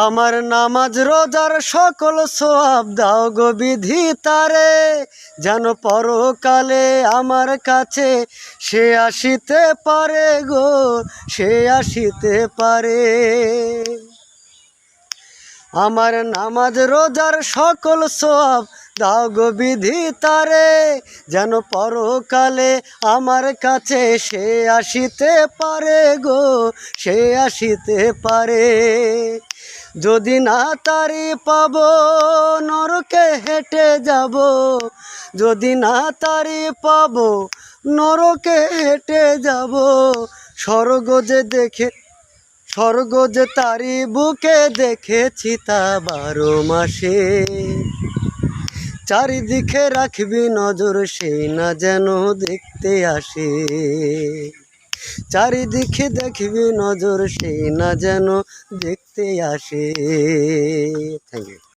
আমার নামাজ রোজার সকল সওয়াব দাও গো বিধিতারে, যেন পরকালে আমার কাছে সে আসিতে পারে গো, সে আসিতে পারে। আমার নামাজ রোজার সকল সওয়াব দাও গো বিধিতারে, যেন পরকালে আমার কাছে সে আসিতে পারে গো, সে আসিতে পারে। যদি না তারি পাবো নরকে হেঁটে যাব, যদি না তারি পাবো নরকে হেঁটে যাব। স্বর্গ যে দেখে, স্বর্গ যে তারি বুকে দেখেছি তা 12 মাসে। চারিদিকে রাখবি নজর সেই না যেন দেখতে আসে, চারিদিকে দেখবি নজর সেই না যেন দেখতে আসে। Thank you.